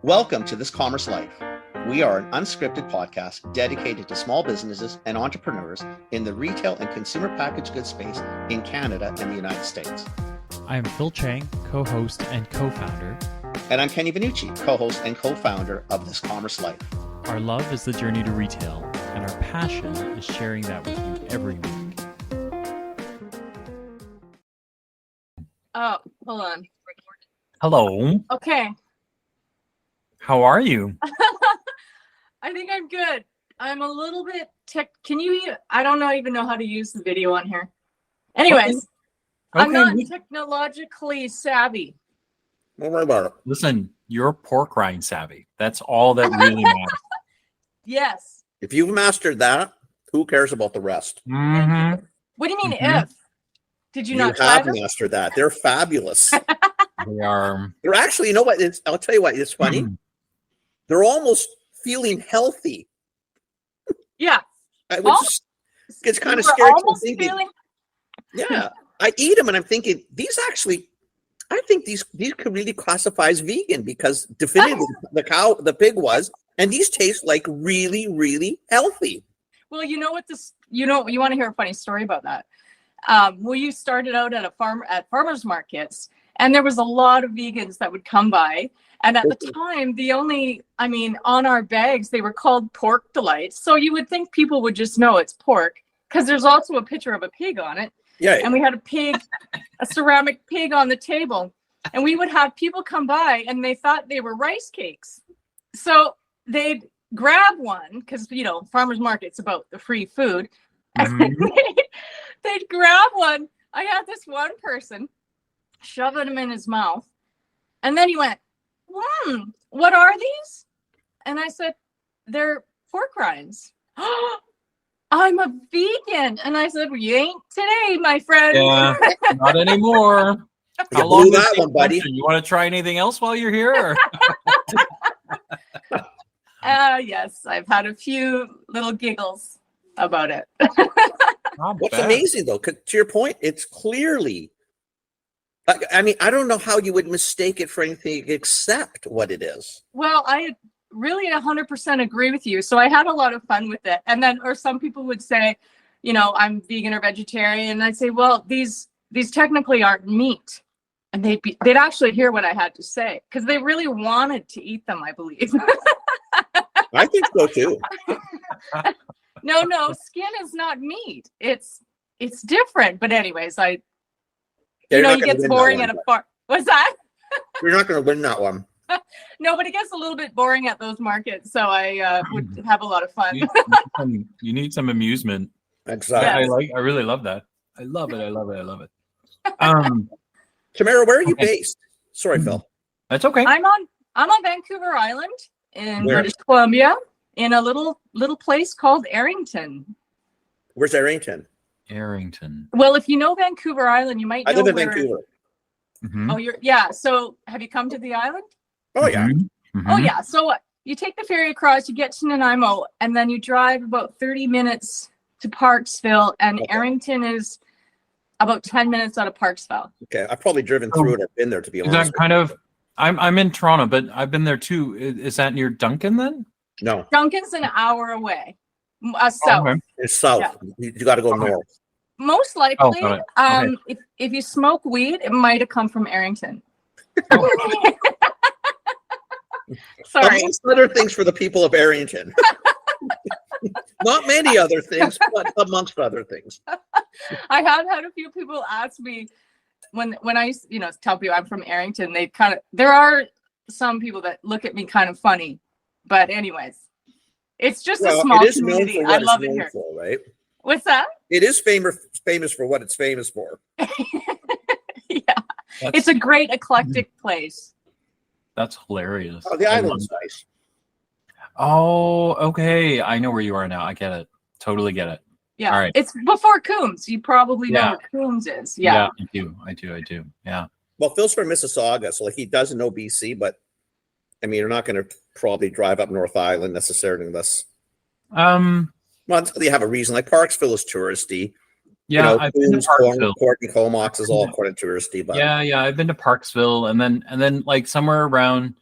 Welcome to This Commerce Life. We are an unscripted podcast dedicated to small businesses and entrepreneurs in the retail and consumer packaged goods space in Canada and the United States. I am Phil Chang, co-host and co-founder. And I'm Kenny Vanucci, co-host and co-founder of This Commerce Life. Our love is the journey to retail, and our passion is sharing that with you every week. Oh, hold on. Hello. Okay. How are you? I think I'm good. I'm a little bit I don't even know how to use the video on here. Anyways, Okay. I'm not technologically savvy. Don't worry about it. Listen, you're pork rind savvy. That's all that really matters. Yes. If you've mastered that, who cares about the rest? Mm-hmm. What do you mean Mhm. if? Did you You not try have them? mastered that. They're fabulous. They are. They're actually, you know what? I'll tell you what, it's funny. They're almost feeling healthy. Yeah. It's kind of You were scary. almost Thinking, feeling- yeah, I eat them and I'm thinking, I think these could really classify as vegan because definitively the pig was, and these taste like really, really healthy. Well, you know what you want to hear a funny story about that. We started out at farmers markets, and there was a lot of vegans that would come by. And at the time, on our bags, they were called pork delights. So you would think people would just know it's pork because there's also a picture of a pig on it. Yeah. And we had a ceramic pig on the table. And we would have people come by and they thought they were rice cakes. So they'd grab one because, farmers market's about the free food. And they'd grab one. I had this one person shove them in his mouth. And then he went, what are these? And I said, they're pork rinds. I'm a vegan. And I said, well, you ain't today, my friend. Yeah, not anymore. You blew that one, buddy. You want to try anything else while you're here? Yes, I've had a few little giggles about it. What's amazing, though, to your point, it's clearly, I don't know how you would mistake it for anything except what it is. Well, I really 100% agree with you. So I had a lot of fun with it. And then, or some people would say, I'm vegan or vegetarian. And I'd say, well, these technically aren't meat. And they'd actually hear what I had to say because they really wanted to eat them, I believe. I think so too. No, skin is not meat. It's different. But anyways, it gets boring at a farm. What's that? You're not going to win that one. No, but it gets a little bit boring at those markets. So I would have a lot of fun. You need some amusement. Exactly. Yes. I really love that. I love it. Tamara, where are you based? Sorry, Phil. That's okay. I'm on Vancouver Island in British Columbia in a little place called Arrington. Where's Arrington? Arrington. Well, if you know Vancouver Island, you might know I live in Vancouver. Mm-hmm. Oh, so have you come to the island? Oh, yeah. Mm-hmm. Oh, yeah. So you take the ferry across, you get to Nanaimo, and then you drive about 30 minutes to Parksville, and Arrington is about 10 minutes out of Parksville. Okay, I've probably driven through it. I've been there, to be Is honest. that kind of? I'm in Toronto, but I've been there too. Is that near Duncan then? No. Duncan's an hour away, south. Okay. It's south. Yeah. You got to go north. Most likely, got it. Okay. if you smoke weed, it might have come from Arrington. Sorry. Amongst other things for the people of Arrington. Not many other things, but amongst other things. I have had a few people ask me when I tell people I'm from Arrington, there are some people that look at me kind of funny, but anyways, it's just a small community. I love it here. For, right? What's that? It is famous for what it's famous for. Yeah, it's a great eclectic place. That's hilarious. Oh, the island's nice. Oh, okay. I know where you are now. I get it. Totally get it. Yeah. All right. It's before Coombs. You probably know where Coombs is. Yeah. I do. Yeah. Well, Phil's from Mississauga, so he doesn't know BC, but you're not going to probably drive up North Island necessarily unless. Well, until you have a reason. Like Parksville is touristy. Yeah, I've been to Parksville. Port and Comox is all quite touristy, but yeah, I've been to Parksville, and then like somewhere around,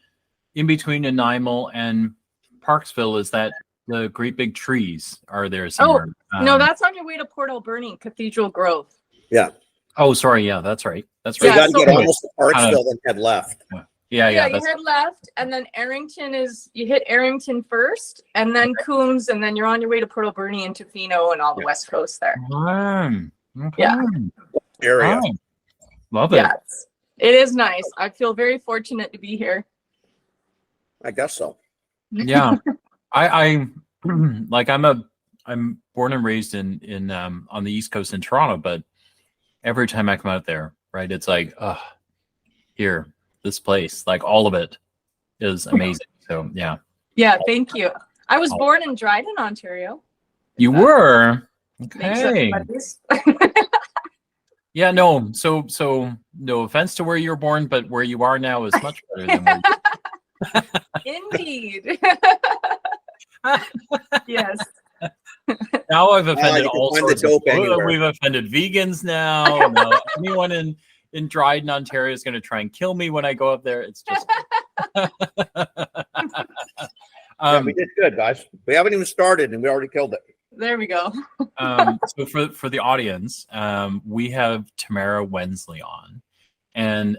in between Nanaimo and Parksville is that the great big trees are there somewhere. No, that's on your way to Port Alberni, Cathedral Grove. Yeah. Oh, sorry. Yeah, that's right. That's So right. you got to so- get almost to Parksville and head left. Yeah, you that's head left, and then you hit Arrington first, and then Coombs, and then you're on your way to Port Alberni and Tofino and all the West Coast there. Okay. Yeah. Area. Oh, love it. Yeah, it is nice. I feel very fortunate to be here. I guess so. Yeah. I like I'm born and raised in on the East Coast in Toronto, but every time I come out there, right, it's like, here, this place, like all of it is amazing. So yeah. Yeah, thank you. I was born in Dryden, Ontario. You were? Makes Okay. sense. Yeah, no. So no offense to where you were born, but where you are now is much better than where Indeed. Yes. Now I've you offended can all find the sorts dope of anywhere. we've offended vegans now. No, anyone in Dryden, Ontario is going to try and kill me when I go up there. It's just Yeah, we did good, guys. We haven't even started, and we already killed it. There we go. so for the audience, we have Tamara Wensley on, and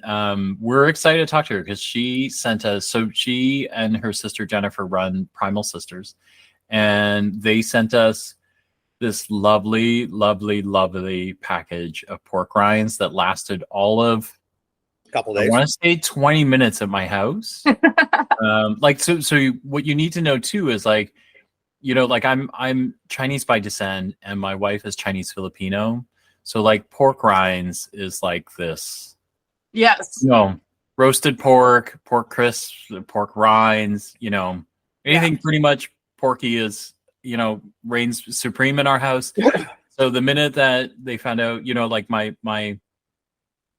we're excited to talk to her because she sent us. So she and her sister Jennifer run Primal Sisters, and they sent us this lovely, lovely, lovely package of pork rinds that lasted all of A couple I days. want to say 20 minutes at my house. So what you need to know too is like, you know, like I'm Chinese by descent and my wife is Chinese Filipino. So like pork rinds is like this, Yes. you know, roasted pork, pork crisps, pork rinds, you know, anything pretty much porky is, you know, reigns supreme in our house. So the minute that they found out, you know, like my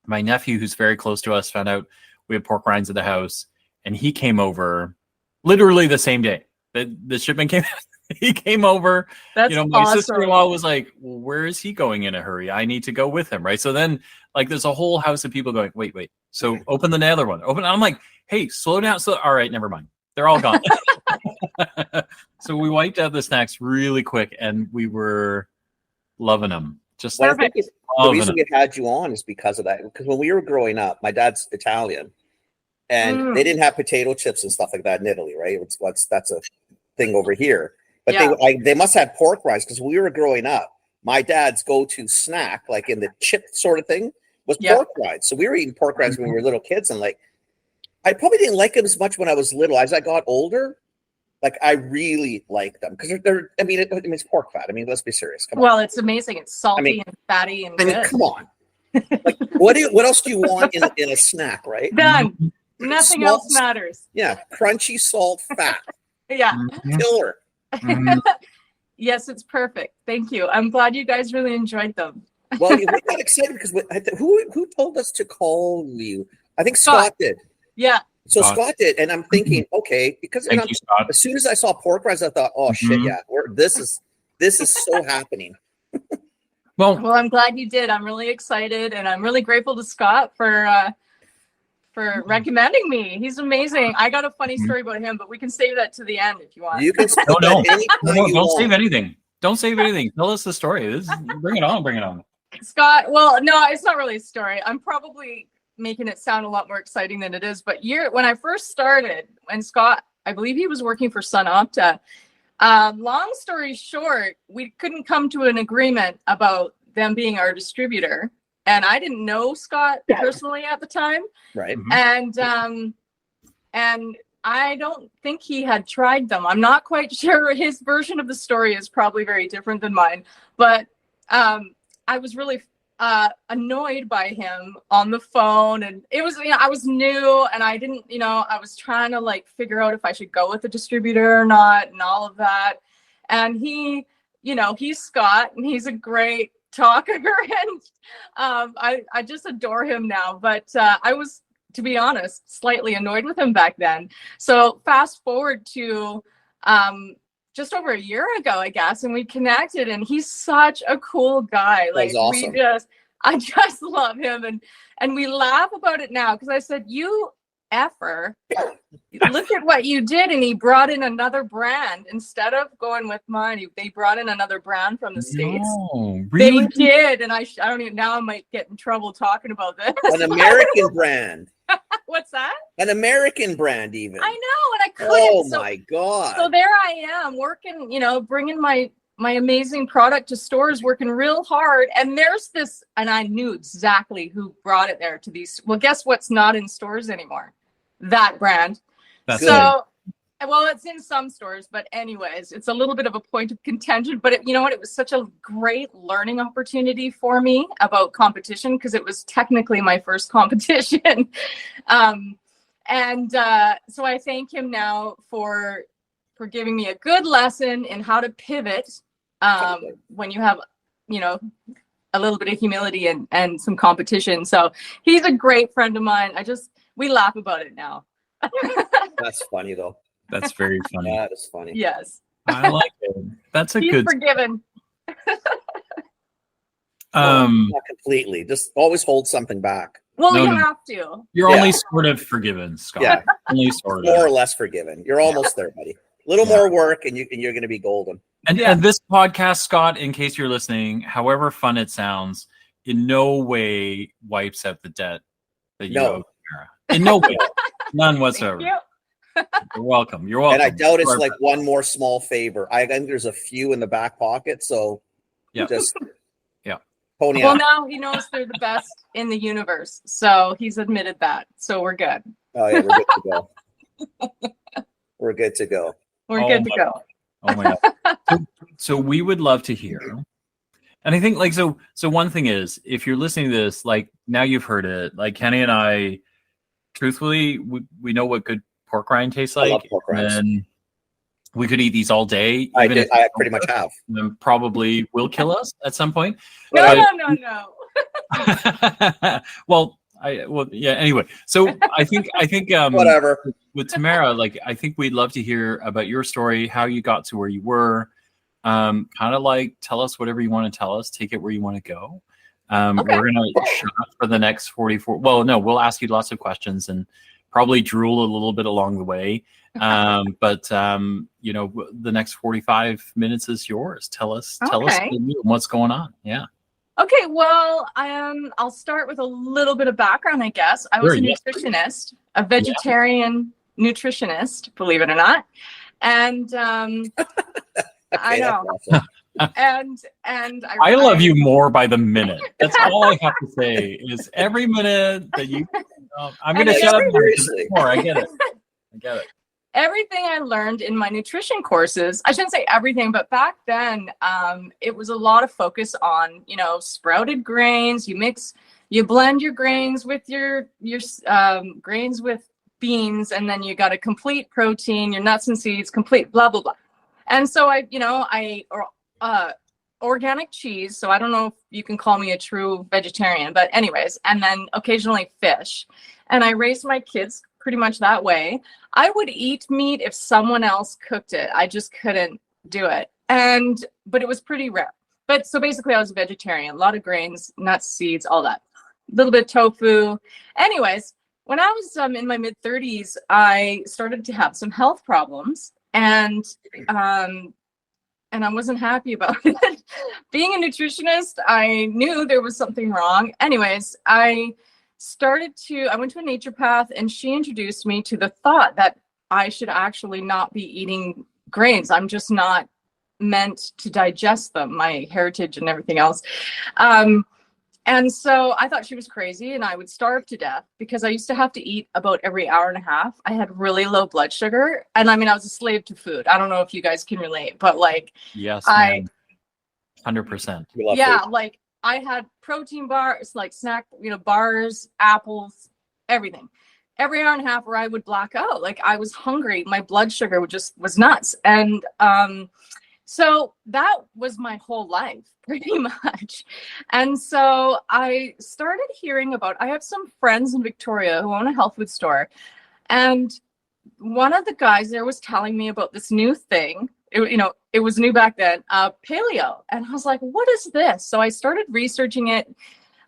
nephew, who's very close to us, found out we had pork rinds at the house, and he came over literally the same day that the shipment came. He came over. That's you know, my awesome. sister-in-law was like, well, where is he going in a hurry? I need to go with him, right? So then, like, there's a whole house of people going, wait. So open the other one. I'm like, hey, slow down. So, all right, never mind. They're all gone. So we wiped out the snacks really quick, and we were loving them. Just Well, I think the loving reason them. we had you on is because of that. Because when we were growing up, my dad's Italian, and they didn't have potato chips and stuff like that in Italy, right? That's a thing over here. But they must have pork rinds because when we were growing up, my dad's go-to snack, like in the chip sort of thing, was pork rinds. So we were eating pork rinds when we were little kids, and like, I probably didn't like it as much when I was little. As I got older, like I really like them because they're. I mean, it's pork fat. I mean, let's be serious. Come on. Well, it's amazing. It's salty and fatty and good. come on. Like, what else do you want in a snack, right? Done. Nothing Small- else matters. Yeah, crunchy, salt, fat, Yeah. killer. Yes, it's perfect. Thank you. I'm glad you guys really enjoyed them. Well, we got excited because who told us to call you? I think Scott did. Yeah. So Scott. Scott did, and I'm thinking, okay, because Thank you, Scott. as soon as I saw pork rinds, I thought, oh shit, yeah, this is so happening. Well, I'm glad you did. I'm really excited, and I'm really grateful to Scott for recommending me. He's amazing. I got a funny story about him, but we can save that to the end if you want. You can no. don't Save anything. Don't save anything. Tell us the story. Bring it on. Scott, well, no, it's not really a story. I'm probably making it sound a lot more exciting than it is. But when I first started, when Scott, I believe he was working for SunOpta. Long story short, we couldn't come to an agreement about them being our distributor. And I didn't know Scott personally at the time. Right. And I don't think he had tried them. I'm not quite sure. His version of the story is probably very different than mine. But I was really annoyed by him on the phone. And it was, I was new and I didn't, I was trying to like figure out if I should go with the distributor or not and all of that. And he, he's Scott and he's a great talker and I just adore him now. But I was, to be honest, slightly annoyed with him back then. So fast forward to just over a year ago, I guess, and we connected and he's such a cool guy. Like awesome. I just love him and we laugh about it now because I said, you effer. Look at what you did. And he brought in another brand. Instead of going with mine, they brought in another brand from the States. No, really? They did. And I don't even, now I might get in trouble talking about this. An American brand. What's that? An American brand, even. I know. And I couldn't. Oh so, my God. So there I am working, bringing my amazing product to stores, working real hard. And there's this, and I knew exactly who brought it there to these. Well, guess what's not in stores anymore? That brand. That's so, well, it's in some stores, but anyways, it's a little bit of a point of contention. But you know what? It was such a great learning opportunity for me about competition, because it was technically my first competition. So I thank him now for giving me a good lesson in how to pivot when you have, a little bit of humility and some competition. So he's a great friend of mine. We laugh about it now. That's funny, though. That's very funny. That is funny. Yes. I like it. That's a He's good. forgiven. Not completely. Just always hold something back. Well, No, you no. have to. You're Yeah. only sort of forgiven, Scott. Yeah. Only sort More or of. less forgiven. You're almost there, buddy. A little Yeah. more work, and you're going to be golden. And this podcast, Scott, in case you're listening, however fun it sounds, in no way wipes out the debt that you No. owe Tamara. In no way. None whatsoever. Thank you. You're welcome. You're welcome. And I doubt it's Sorry. like one more small favor. I think there's a few in the back pocket, so Yeah. just Yeah. pony Well, up. now he knows they're the best in the universe. So he's admitted that. So we're good. Oh yeah, we're good to go. We're good to go. We're Oh good to my go. Oh my God. So we would love to hear. And I think so one thing is, if you're listening to this, like now you've heard it, like Kenny and I, truthfully, we know what good pork rind tastes I like. love pork rinds. And we could eat these all day. I even did. if I pretty much have. them probably will kill us at some point. No, But- no. well, yeah. Anyway, so I think Whatever. with Tamara, like I think we'd love to hear about your story, how you got to where you were. Kind of like tell us whatever you want to tell us. Take it where you want to go. Okay. We're gonna shut up for the next 44. Well, no, we'll ask you lots of questions and probably drool a little bit along the way. But the next 45 minutes is yours. Tell us Okay. what's going on. Yeah. Okay, well, I'll start with a little bit of background, I guess. I was Sure, a yeah. nutritionist, a vegetarian nutritionist, believe it or not. And I know. That's awesome. And I love you more by the minute. That's all I have to say is every minute that you. I'm going to And shut up. seriously. More. I get it. Everything I learned in my nutrition courses, I shouldn't say everything, but back then, it was a lot of focus on, sprouted grains. You blend your grains with your grains with beans, and then you got a complete protein, your nuts and seeds, complete blah, blah, blah. And so organic cheese. So I don't know if you can call me a true vegetarian, but anyways, and then occasionally fish. And I raised my kids pretty much that way. I would eat meat if someone else cooked it. I just couldn't do it. But it was pretty rare. But so basically I was a vegetarian, a lot of grains, nuts, seeds, all that. A little bit of tofu. Anyways, when I was in my mid 30s, I started to have some health problems, and I wasn't happy about it. Being a nutritionist, I knew there was something wrong. Anyways, I went to a naturopath, and she introduced me to the thought that I should actually not be eating grains. I'm just not meant to digest them, my heritage and everything else. And so I thought she was crazy, and I would starve to death because I used to have to eat about every hour and a half. I had really low blood sugar, and I was a slave to food. I don't know if you guys can relate, but Yes. I- 100%. We love yeah, food. I had protein bars, snack, bars, apples, everything. Every hour and a half where I would black out. I was hungry. My blood sugar was nuts. And so that was my whole life, pretty much. And so I started hearing I have some friends in Victoria who own a health food store. And one of the guys there was telling me about this new thing. It was new back then, paleo. And I was like, what is this? So I started researching it.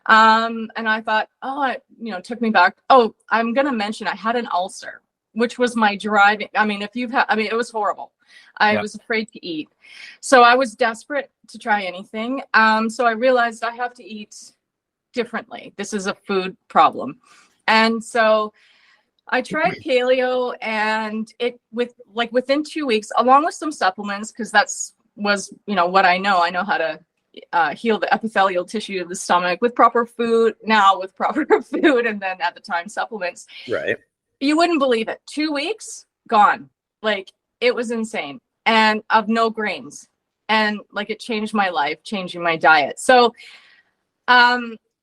And I thought, oh, it took me back. Oh, I'm going to mention I had an ulcer, which was my driving. I mean, it was horrible. I was afraid to eat. So I was desperate to try anything. So I realized I have to eat differently. This is a food problem. And so I tried paleo, and within 2 weeks, along with some supplements, because was what I know. I know how to heal the epithelial tissue of the stomach with proper food, with proper food, and then at the time supplements. Right. You wouldn't believe it. 2 weeks gone. Like, it was insane, and of no grains, and like it changed my life, changing my diet. So,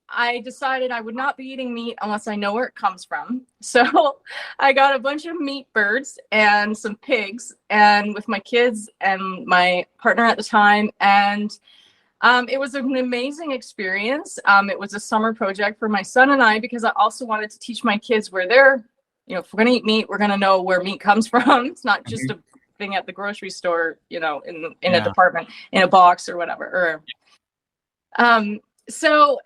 I decided I would not be eating meat unless I know where it comes from. So I got a bunch of meat birds and some pigs, and with my kids and my partner at the time. And it was an amazing experience. It was a summer project for my son and I, because I also wanted to teach my kids where they're, if we're going to eat meat, we're going to know where meat comes from. It's not just a thing at the grocery store, in a department, in a box or whatever. So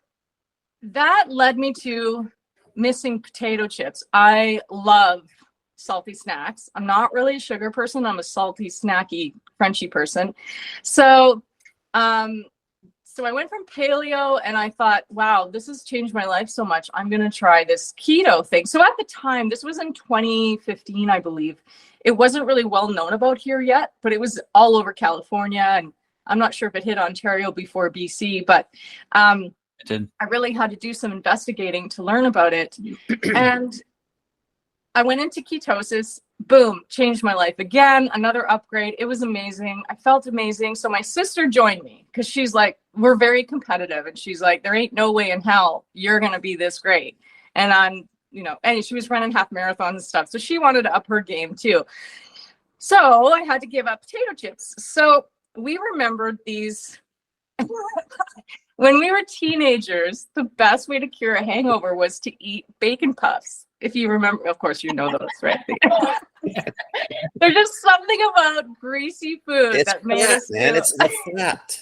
that led me to missing potato chips. I love salty snacks. I'm not really a sugar person. I'm a salty, snacky, crunchy person. So, so I went from paleo, and I thought, wow, this has changed my life so much. I'm going to try this keto thing. So at the time, this was in 2015, I believe. It wasn't really well known about here yet, but it was all over California. And I'm not sure if it hit Ontario before BC, but I really had to do some investigating to learn about it. And I went into ketosis, boom, changed my life again, another upgrade. It was amazing. I felt amazing. So my sister joined me, because she's like, we're very competitive. And she's like, there ain't no way in hell you're going to be this great. And I'm, and she was running half marathons and stuff. So she wanted to up her game too. So I had to give up potato chips. So we remembered these. When we were teenagers, the best way to cure a hangover was to eat bacon puffs. If you remember, of course, you know those, right? There's just something about greasy food that made us feel... It's the fat.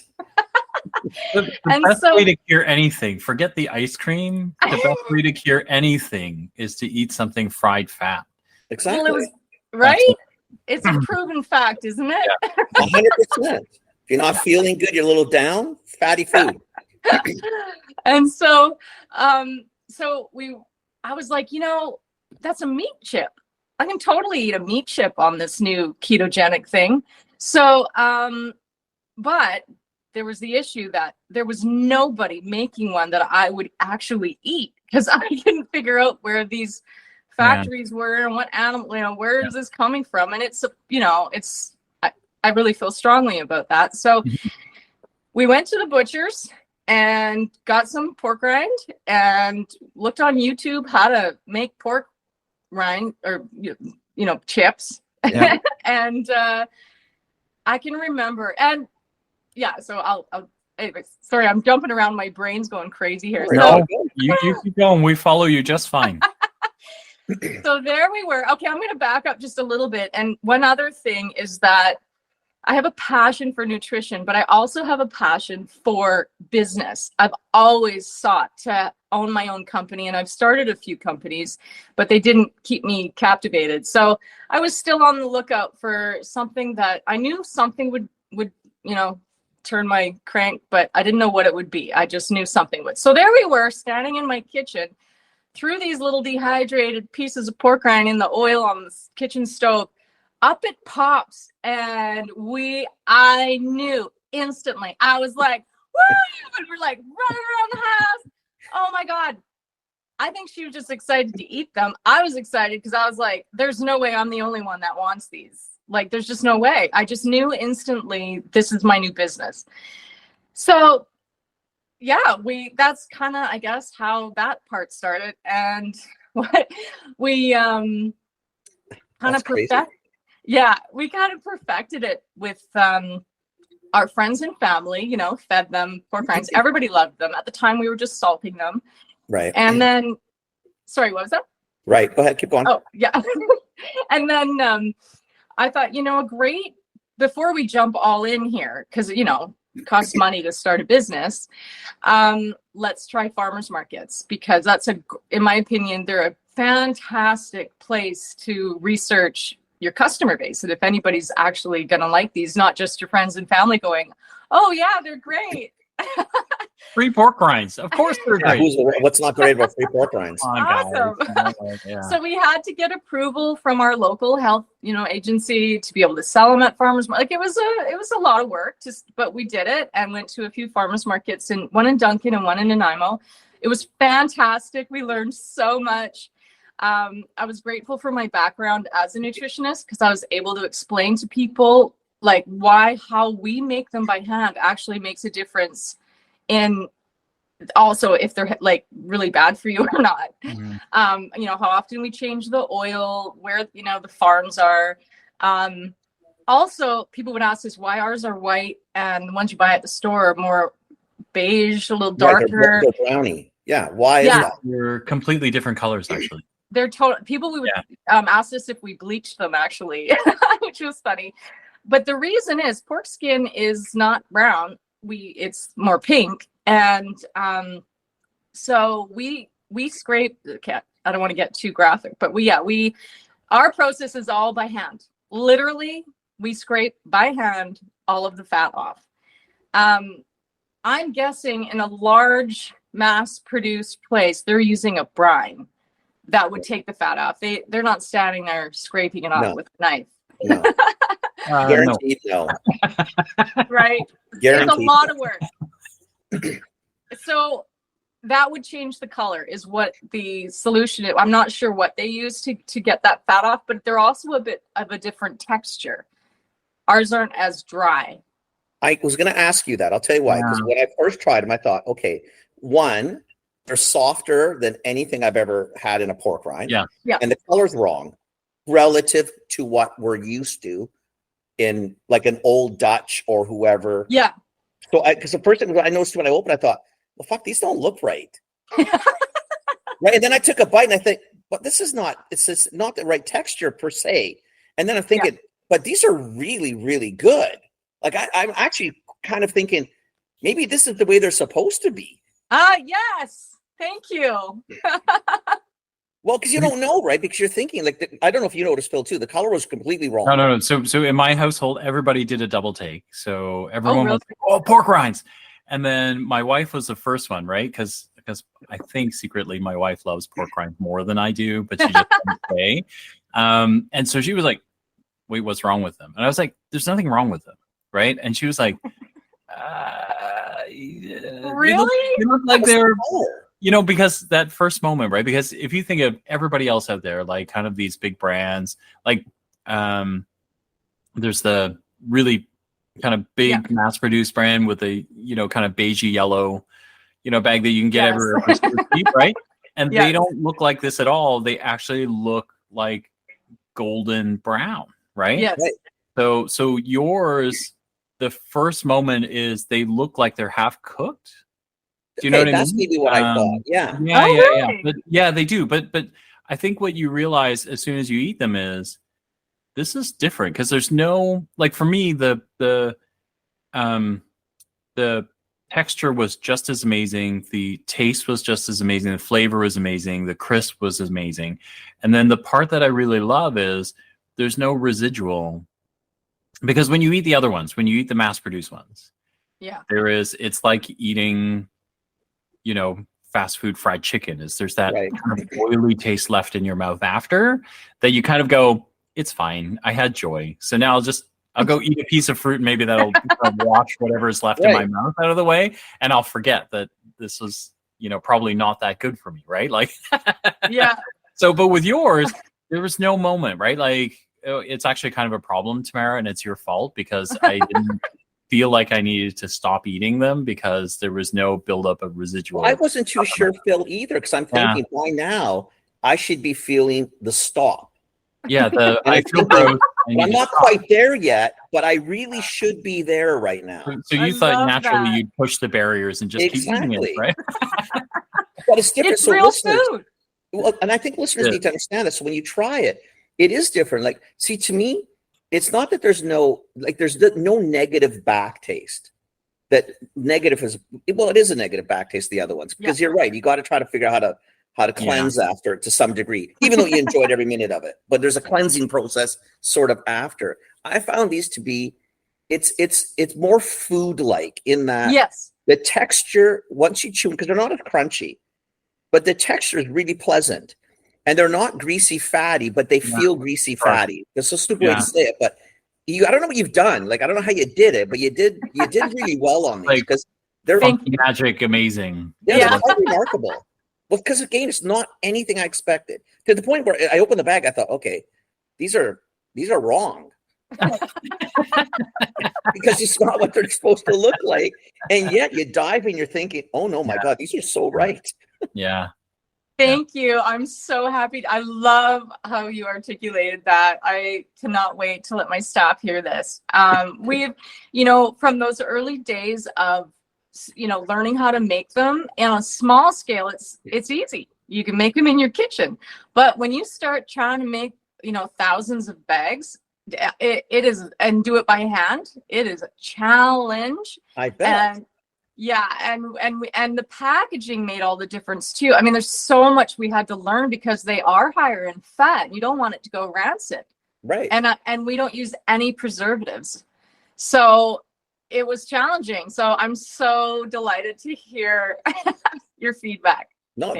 The best way to cure anything, forget the ice cream. The best way to cure anything is to eat something fried fat. Exactly. Well, right? It's a proven fact, isn't it? Yeah. 100%. If you're not feeling good, you're a little down, fatty food. And so, I was like, that's a meat chip. I can totally eat a meat chip on this new ketogenic thing. So, but there was the issue that there was nobody making one that I would actually eat, because I couldn't figure out where these factories were and what animal, where is this coming from? And it's, I really feel strongly about that. So we went to the butcher's and got some pork rind and looked on YouTube how to make pork rind, or chips. Yeah. And I can remember, and so I'll anyway, sorry, I'm jumping around, my brain's going crazy here. No, you keep going, we follow you just fine. So there we were. Okay, I'm going to back up just a little bit. And one other thing is that I have a passion for nutrition, but I also have a passion for business. I've always sought to own my own company, and I've started a few companies, but they didn't keep me captivated. So I was still on the lookout for something that I knew something would turn my crank, but I didn't know what it would be. I just knew something would. So there we were, standing in my kitchen, threw these little dehydrated pieces of pork rind in the oil on the kitchen stove. Up it pops, and I knew instantly. I was like, woo! And we're like running around the house. Oh my God. I think she was just excited to eat them. I was excited because I was like, there's no way I'm the only one that wants these. Like, there's just no way. I just knew instantly this is my new business. So yeah, that's kind of, I guess, how that part started. And we kind of perfected it with our friends and family, fed them pork rinds. Everybody loved them. At the time, we were just salting them. Right. And then, sorry, what was that? Right. Go ahead. Keep going. Oh, yeah. And then I thought, before we jump all in here, because, costs money to start a business, let's try farmers markets, because in my opinion, they're a fantastic place to research your customer base. And if anybody's actually going to like these, not just your friends and family going, oh yeah, they're great. Free pork rinds. Of course they're Yeah, great. what's not great about free pork rinds? Come on, guys. Yeah. So we had to get approval from our local health, agency to be able to sell them at farmers. Like it was a lot of work, but we did it and went to a few farmers markets, and one in Duncan and one in Nanaimo. It was fantastic. We learned so much. I was grateful for my background as a nutritionist, because I was able to explain to people like how we make them by hand actually makes a difference in also if they're like really bad for you or not. Mm-hmm. How often we change the oil, where the farms are. Also, people would ask us why ours are white and the ones you buy at the store are more beige, a little darker. They're brownie. Yeah. Why is that? They're completely different colors, actually. They're total. People would ask us if we bleached them, actually, which was funny. But the reason is pork skin is not brown. It's more pink. And so we scrape the cat. I don't want to get too graphic, but our process is all by hand. Literally, we scrape by hand all of the fat off. I'm guessing in a large mass-produced place, they're using a brine that would take the fat off. They're not standing there scraping it off with a knife. No. Guaranteed no. Right? Guaranteed. It's a lot of work. So that would change the color is what the solution is. I'm not sure what they use to get that fat off, but they're also a bit of a different texture. Ours aren't as dry. I was going to ask you that. I'll tell you why. Because when I first tried them, I thought, okay, one, they're softer than anything I've ever had in a pork rind. Yeah. And the color's wrong relative to what we're used to in like an Old Dutch or whoever. Yeah. So because the first thing I noticed when I opened, I thought, well, fuck, these don't look right. Right. And then I took a bite and I think, but this is not, it's just not the right texture per se. And then I'm thinking, but these are really, really good. Like I'm actually kind of thinking maybe this is the way they're supposed to be. Yes. Thank you. Well, because you don't know, right? Because you're thinking like, I don't know if you noticed, Phil, too. The color was completely wrong. No. So in my household, everybody did a double take. So everyone was like, oh, pork rinds. And then my wife was the first one, right? Because I think secretly my wife loves pork rinds more than I do, but she just doesn't say. And so she was like, wait, what's wrong with them? And I was like, there's nothing wrong with them, right? And she was like, really? They look like they're, because that first moment, right? Because if you think of everybody else out there, like kind of these big brands, like there's the really kind of big mass-produced brand with a kind of beigey yellow bag that you can get everywhere for super cheap, right? And they don't look like this at all. They actually look like golden brown, right? Yes. So yours, the first moment is they look like they're half cooked. Do you know what I mean? That's maybe what I thought. Yeah. Really? But they do. But I think what you realize as soon as you eat them is this is different because there's no, like, for me, the texture was just as amazing, the taste was just as amazing, the flavor was amazing, the crisp was amazing. And then the part that I really love is there's no residual, because when you eat the other ones, when you eat the mass-produced ones, it's like eating, fast food fried chicken. There's that kind of oily taste left in your mouth after that you kind of go, it's fine, I had joy, so now I'll go eat a piece of fruit, and maybe that'll wash whatever is left in my mouth out of the way, and I'll forget that this was, probably not that good for me, right? Like, So, but with yours, there was no moment, right? Like, it's actually kind of a problem, Tamara, and it's your fault because I didn't feel like I needed to stop eating them because there was no buildup of residual. Well, I wasn't too sure, Phil, either, because I'm thinking by now I should be feeling the stop. Yeah, I feel gross. I'm not quite there yet, but I really should be there right now. So you thought naturally you'd push the barriers and just keep eating it, right? But it's different. It's real food. Well, and I think listeners need to understand this. So when you try it, it is different. Like, see, to me, it's not that there's no negative back taste. that negative is, well, it is a negative back taste, the other ones, because you're right. You got to try to figure out how to cleanse after to some degree, even though you enjoyed every minute of it. But there's a cleansing process sort of after. I found these to be, it's more food-like in that the texture, once you chew, because they're not as crunchy, but the texture is really pleasant. And they're not greasy fatty, but they feel greasy fatty. That's a stupid way to say it, but I don't know what you've done. Like, I don't know how you did it, but you did really well on these, because they're magic amazing. They're quite remarkable. Well, because again, it's not anything I expected. To the point where I opened the bag, I thought, okay, these are wrong. Because it's not what they're supposed to look like. And yet you dive in, you're thinking, oh no, my God, these are so right. Thank you. I'm so happy. I love how you articulated that. I cannot wait to let my staff hear this. We've, from those early days of, learning how to make them on a small scale, it's easy. You can make them in your kitchen. But when you start trying to make, thousands of bags, it is, and do it by hand, it is a challenge. I bet. And the packaging made all the difference too. I mean, there's so much we had to learn because they are higher in fat. You don't want it to go rancid, right? And we don't use any preservatives, so it was challenging. So I'm so delighted to hear your feedback. No,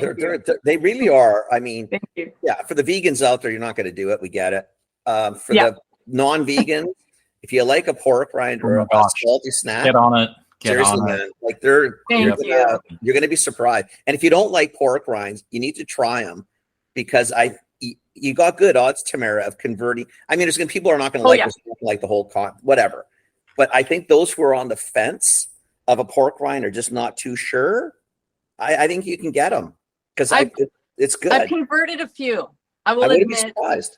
they really are. I mean, thank you. Yeah, for the vegans out there, you're not going to do it. We get it. For the non-vegans, if you like a pork rind or a salty snack, get on it. Seriously, man, like you're gonna be surprised. And if you don't like pork rinds, you need to try them, because you got good odds, Tamara, of converting. I mean, there's gonna people are not gonna like the whole whatever. But I think those who are on the fence of a pork rind are just not too sure. I think you can get them, because it's good. I've converted a few. I will admit. Be surprised.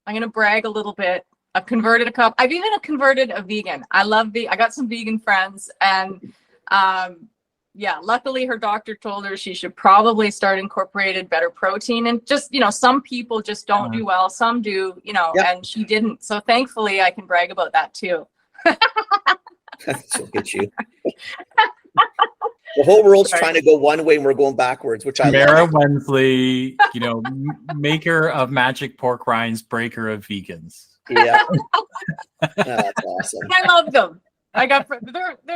I'm gonna brag a little bit. I've converted a couple. I've even converted a vegan. I got some vegan friends, and luckily her doctor told her she should probably start incorporating better protein. And just, some people just don't do well. Some do, and she didn't. So thankfully I can brag about that too. So get you. The whole world's trying to go one way and we're going backwards, which I love. Tamara Wensley, maker of magic pork rinds, breaker of vegans. Yeah. That's awesome. I love them. They're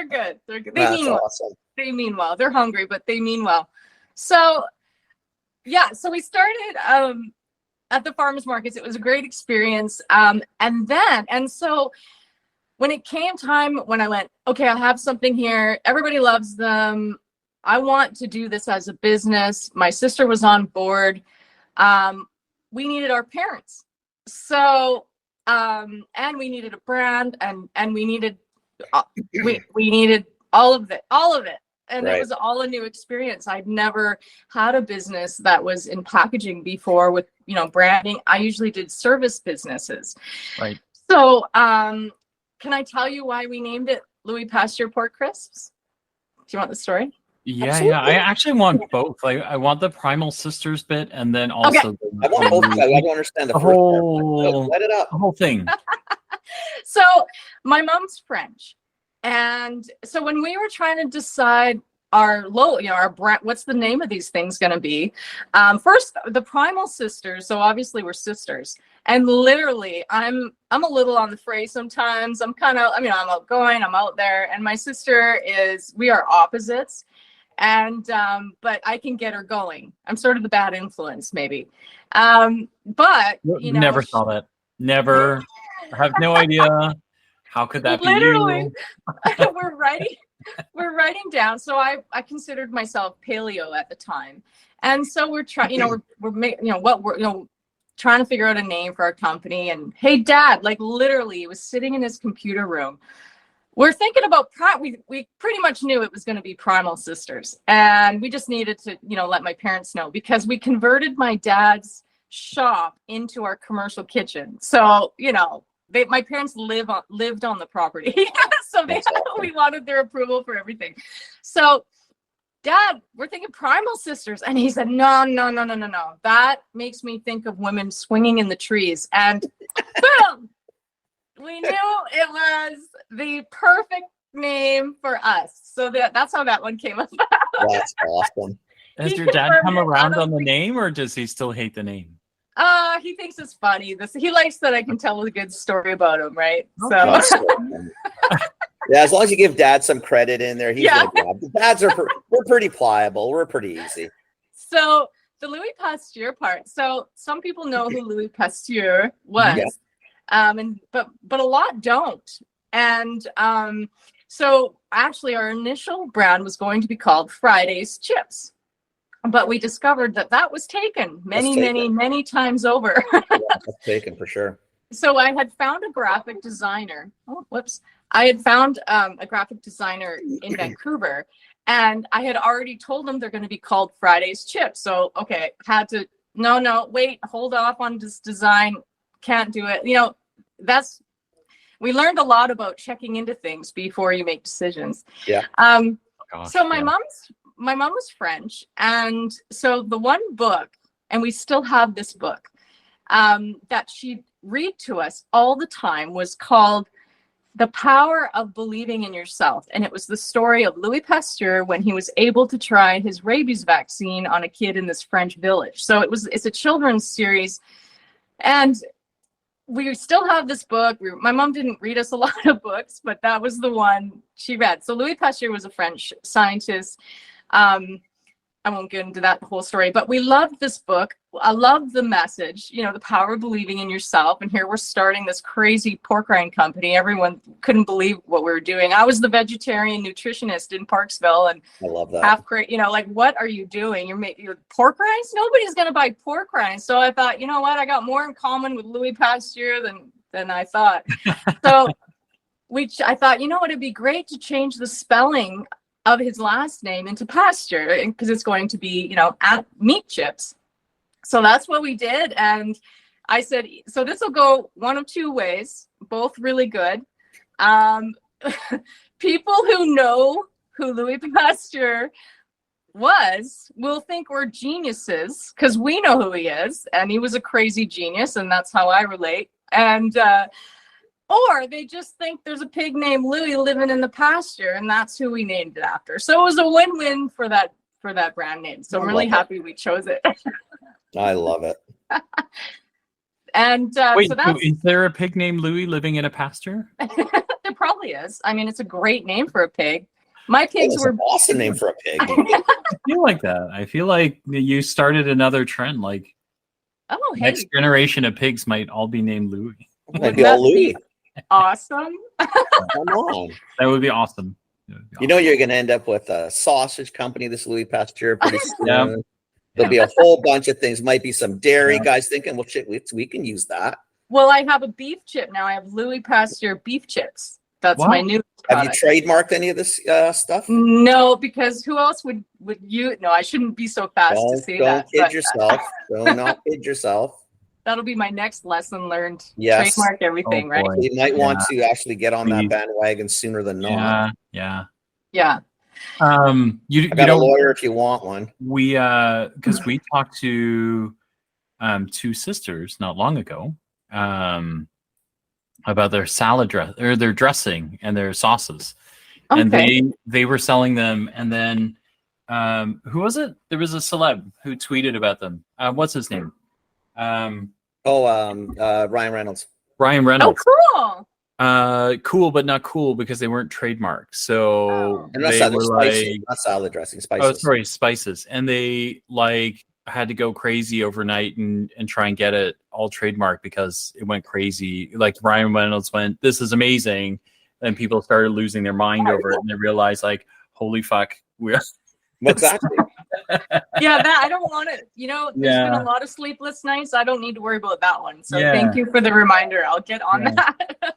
good. They're good. They mean well. Awesome. They mean well. They're hungry, but they mean well. So we started at the farmers markets. It was a great experience. And so when it came time, when I went, okay, I have something here. Everybody loves them. I want to do this as a business. My sister was on board. We needed our parents. So, and we needed a brand, and we needed we needed all of it. And it was all a new experience. I'd never had a business that was in packaging before with, branding. I usually did service businesses. Right. So, can I tell you why we named it Louis Pasteur Pork Crisps? Do you want the story? Yeah, Absolutely. yeah. I actually want both. Like, I want the Primal Sisters bit, and then also I want both. I don't understand the whole part. Let it up. The whole thing. So my mom's French, and so when we were trying to decide our our brand, what's the name of these things going to be? First, the Primal Sisters. So obviously we're sisters, and literally, I'm a little on the fray sometimes. I'm kind of, I'm outgoing, I'm out there, and my sister we are opposites. And, but I can get her going. I'm sort of the bad influence, maybe. But, never saw that. Never. I have no idea. How could that literally, be you? we're writing down. So I considered myself paleo at the time. And so we're trying, we're trying to figure out a name for our company. And hey, Dad, like literally he was sitting in his computer room. We're thinking about we pretty much knew it was going to be Primal Sisters, and we just needed to let my parents know, because we converted my dad's shop into our commercial kitchen. So my parents lived on the property, so we wanted their approval for everything. So, Dad, we're thinking Primal Sisters, and he said, no, that makes me think of women swinging in the trees, and boom. We knew it was the perfect name for us. So that's how that one came about. That's awesome. Has He your dad confirmed come it. around I don't on the think- name, or does he still hate the name? He thinks it's funny. He likes that I can tell a good story about him, right? That's so funny. Yeah, as long as you give Dad some credit in there, he's Yeah. gonna grab. Dads we're pretty pliable. We're pretty easy. So the Louis Pasteur part. So some people know who Louis Pasteur was, but a lot don't. And so actually, our initial brand was going to be called Friday's Chips, but we discovered that was taken many times over. Yeah, that's taken for sure. So I had found a graphic designer. I had found a graphic designer in Vancouver, and I had already told them they're going to be called Friday's Chips. So, okay, wait, hold off on this design. Can't do it. We learned a lot about checking into things before you make decisions. Yeah. So my mom was French. And so the one book, and we still have this book, that she'd read to us all the time was called The Power of Believing in Yourself. And it was the story of Louis Pasteur when he was able to try his rabies vaccine on a kid in this French village. So it's a children's series. And we still have this book. My mom didn't read us a lot of books, but that was the one she read. So Louis Pasteur was a French scientist. I won't get into that whole story, but we loved this book. I love the message, the power of believing in yourself. And here we're starting this crazy pork rind company. Everyone couldn't believe what we were doing. I was the vegetarian nutritionist in Parksville, and I love that. what are you doing? You're making pork rinds? Nobody's going to buy pork rinds. So I thought, you know what? I got more in common with Louis Pasteur than I thought. So I thought, it'd be great to change the spelling of his last name into Pasteur, because it's going to be, meat chips. So that's what we did. And I said, so this will go one of two ways, both really good. People who know who Louis Pasteur will think we're geniuses because we know who he is. And he was a crazy genius. And that's how I relate. And, or they just think there's a pig named Louis living in the pasture, and that's who we named it after. So it was a win-win for that brand name. So I'm really happy we chose it. I love it. And wait, so that's, is there a pig named Louis living in a pasture? there probably is. I mean, it's a great name for a pig. My pigs It's were an awesome name for a pig. I feel like that. I feel like you started another trend. Like next generation of pigs might all be named Louis. Might be all Louis. Awesome. Come on. That would be awesome. You're going to end up with a sausage company, this Louis Pasteur, pretty soon. Yeah. There'll be a whole bunch of things. Might be some dairy guys thinking, well, shit, we can use that. Well, I have a beef chip now. I have Louis Pasteur beef chips. That's my new product. Have you trademarked any of this stuff? No, because who else would you? No, I shouldn't be so fast to say that. Don't kid yourself. Do not kid yourself. That'll be my next lesson learned. Yes. Trademark everything, right? You might want to actually get on that bandwagon sooner than not. Yeah. I got a lawyer if you want one. We because we talked to two sisters not long ago about their salad dress or their dressing and their sauces. Okay. And they were selling them, and then who was it? There was a celeb who tweeted about them. What's his name? Ryan Reynolds. Ryan Reynolds. Oh, cool. Cool, but not cool because they weren't trademarked. So not salad dressing, spices. Oh, sorry, spices. And they had to go crazy overnight and try and get it all trademarked because it went crazy. Like Ryan Reynolds went, "This is amazing," and people started losing their mind over it, and they realized, like, "Holy fuck, we're." Exactly. Yeah, that I don't want it. There's been a lot of sleepless nights. I don't need to worry about that one. So thank you for the reminder. I'll get on that.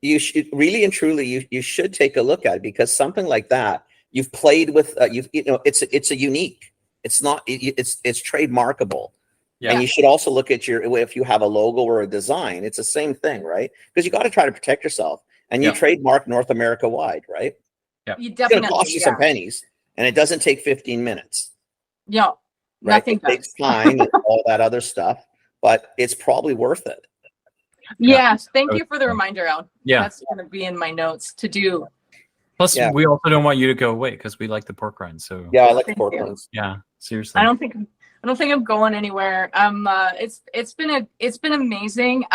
You should really and truly, you should take a look at it, because something like that you've played with. It's a unique. It's not. It's trademarkable. Yeah. And you should also look at if you have a logo or a design. It's the same thing, right? Because you got to try to protect yourself, and you trademark North America wide, right? Yeah, you it's definitely going to cost you some pennies. And it doesn't take 15 minutes. Yeah, right? Nothing it takes time and all that other stuff, but it's probably worth it. Yes, thank you for the reminder, Al. Yeah, that's going to be in my notes to do. Plus, Yeah. we also don't want you to go away because we like the pork rinds. So Yeah, I like the Thank pork you. ones. yeah, seriously. I don't think I'm going anywhere. It's been amazing.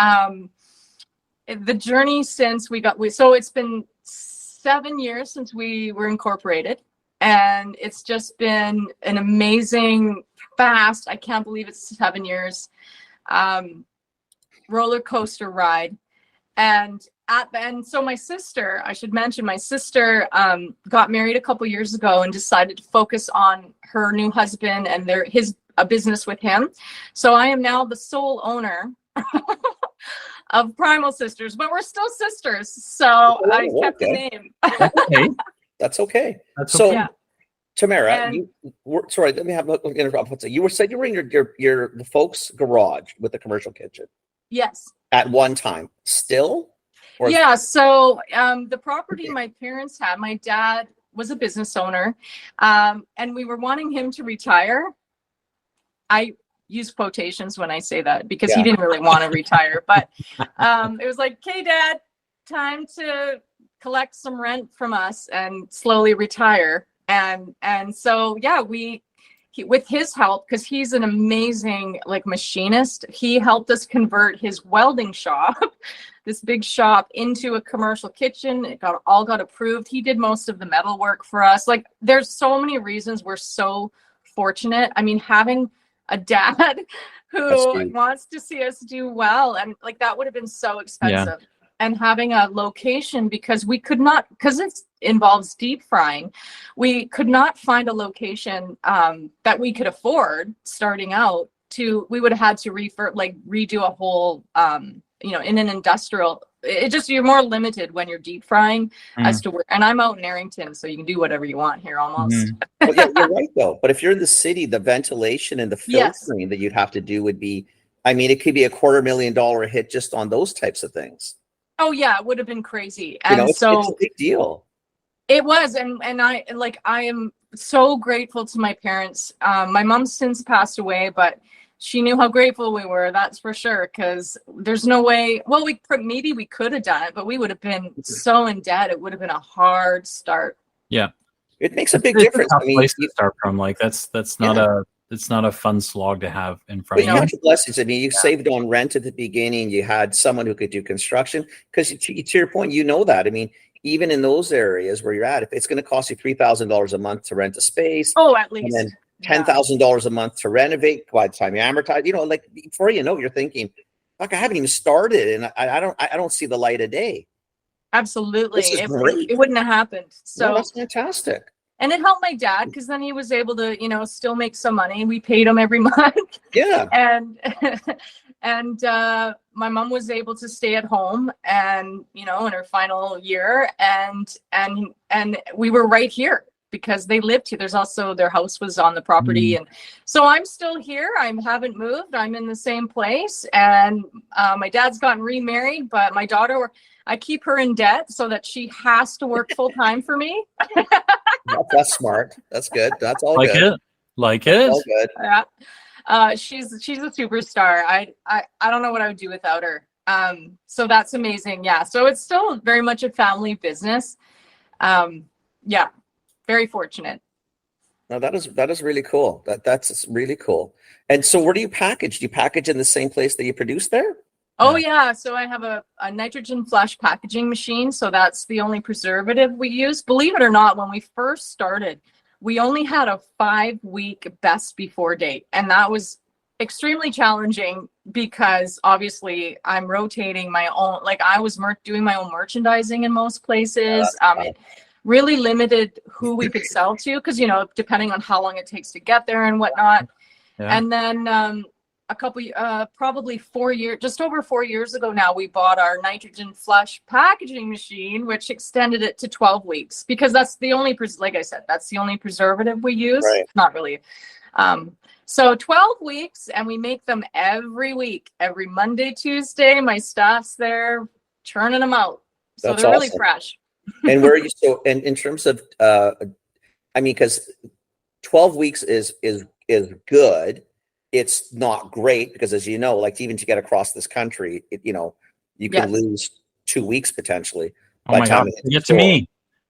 The journey since so it's been 7 years since we were incorporated, and it's just been an amazing, fast. I can't believe it's 7 years. Roller coaster ride. And so my sister, I should mention, my sister got married a couple years ago and decided to focus on her new husband and a business with him. So I am now the sole owner of Primal Sisters, but we're still sisters. So I kept the name. Okay. That's okay. That's So, Yeah. Tamara, And- sorry, let me interrupt. You said you were in the folks' garage with the commercial kitchen Yes. at one time. Still? Or Yeah. So the property my parents had, my dad was a business owner, and we were wanting him to retire. I use quotations when I say that because he didn't really want to retire, but it was like, okay, Dad, time to collect some rent from us and slowly retire. And so, yeah, with his help, because he's an amazing machinist, he helped us convert his welding shop, this big shop, into a commercial kitchen. It all got approved. He did most of the metal work for us. Like, there's so many reasons we're so fortunate. I mean, having a dad who wants to see us do well, and that would have been so expensive. Yeah. And having a location, because it involves deep frying, we could not find a location that we could afford starting out. We would have had to redo a whole, in an industrial. You're more limited when you're deep frying as to where. And I'm out in Arrington, so you can do whatever you want here almost. Well, yeah, you're right though. But if you're in the city, the ventilation and the filtering that you'd have to do would be. I mean, it could be $250,000 hit just on those types of things. Oh yeah, it would have been crazy. And it's a big deal. It was, and I am so grateful to my parents. My mom's since passed away, but she knew how grateful we were. That's for sure. Because there's no way. Well, maybe we could have done it, but we would have been so in debt. It would have been a hard start. Yeah, it makes a big difference. I mean, place to start from. That's not it's not a fun slog to have in front of you. You had your blessings. I mean, you saved on rent at the beginning. You had someone who could do construction. Because to your point, that. I mean, even in those areas where you're at, if it's going to cost you $3,000 a month to rent a space, at least, and then $10,000 a month to renovate. By the time you amortize, before you know, you're thinking, "Fuck, I haven't even started, and I don't see the light of day." Absolutely, this is great. It wouldn't have happened. So that's fantastic. And it helped my dad because then he was able to, still make some money. We paid him every month. Yeah. And my mom was able to stay at home and, in her final year. And we were right here because they lived here. There's also their house was on the property. And so I'm still here. I haven't moved. I'm in the same place. And my dad's gotten remarried, but my daughter, I keep her in debt so that she has to work full time for me. That's smart. That's good. That's all like good. It. Like it. All good. Yeah. She's a superstar. I don't know what I would do without her. So that's amazing. Yeah. So it's still very much a family business. Yeah. Very fortunate. No, that is really cool. That's really cool. And so where do you package? Do you package in the same place that you produce there? Oh yeah, so I have a nitrogen flush packaging machine. So that's the only preservative we use. Believe it or not, when we first started, we only had a 5-week best before date. And that was extremely challenging because obviously I'm rotating my own, I was doing my own merchandising in most places. It really limited who we could sell to because, depending on how long it takes to get there and whatnot. Yeah. And then probably 4 years, just over 4 years ago now, we bought our nitrogen flush packaging machine, which extended it to 12 weeks because that's the only, like I said, that's the only preservative we use. Right. Not really. So 12 weeks and we make them every week, every Monday, Tuesday. My staff's there churning them out. So that's they're awesome. Really fresh. And where are you? So, and in terms of, because 12 weeks is good. It's not great because, as you know, even to get across this country, you can lose 2 weeks potentially. Oh my God! Get to me.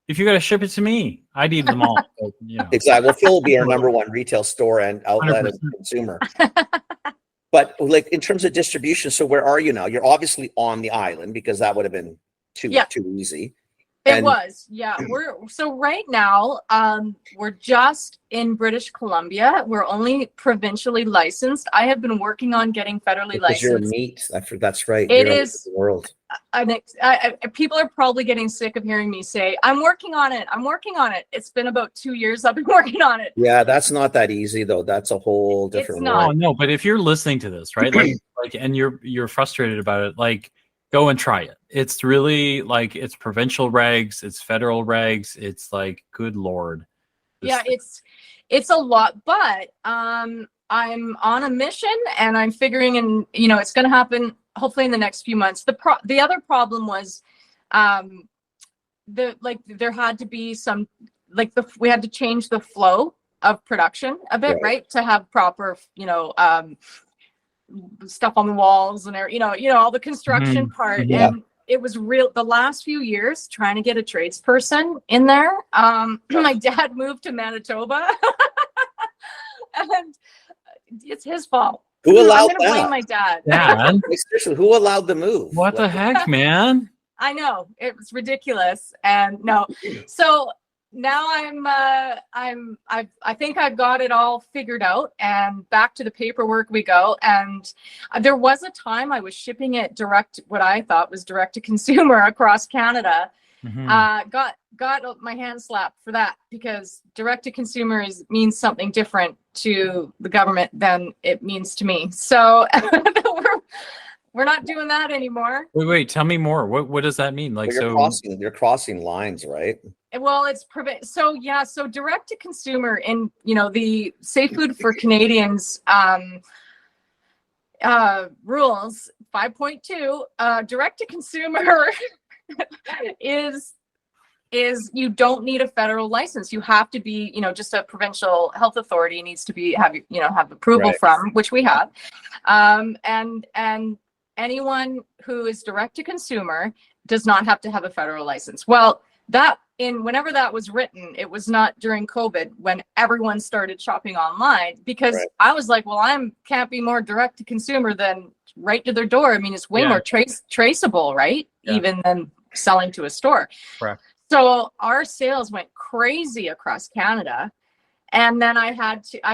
if you got to ship it to me, I'd eat them all. So, you know. Exactly. Well, Phil will be our number one retail store and outlet as a 100%. consumer. But like in terms of distribution, so where are you now? You're obviously on the island because that would have been too easy. It was, yeah. So right now, we're just in British Columbia. We're only provincially licensed. I have been working on getting federally Because you're licensed. meat. That's right. It You're is the world. People are probably getting sick of hearing me say, I'm working on it. I'm working on it. It's been about 2 years I've been working on it. Yeah, that's not that easy though. That's a whole different It's not. world. No, but if you're listening to this, right, like, and you're frustrated about it, like, go and try it. It's really like it's provincial regs, it's federal regs. It's like, good Lord. Yeah, it's a lot, but I'm on a mission and I'm figuring, and it's going to happen hopefully in the next few months. The other problem was, there had to be some, we had to change the flow of production a bit, right? To have proper, stuff on the walls and all the construction part. Yeah. And it was real the last few years trying to get a tradesperson in there. My dad moved to Manitoba and it's his fault. Who allowed I'm gonna blame that? my dad. Yeah. Seriously, who allowed the move? What the heck, man? I know, it was ridiculous. And no, so now I think I've got it all figured out, and back to the paperwork we go. And there was a time I was shipping it what I thought was direct to consumer across Canada. Mhm. Got my hand slapped for that, because direct to consumer means something different to the government than it means to me. So we're not doing that anymore. Wait, tell me more. What does that mean? Like, You're crossing lines, right? Well, so direct to consumer in the Safe Food for Canadians rules 5.2, direct to consumer is you don't need a federal license. You have to be just a provincial health authority needs to have approval from, which we have, and anyone who is direct to consumer does not have to have a federal license. Well, whenever that was written, it was not during COVID when everyone started shopping online, because I was like, well, can't be more direct to consumer than right to their door. I mean, it's way more traceable, right? Yeah. Even than selling to a store. Correct. So our sales went crazy across Canada. And then I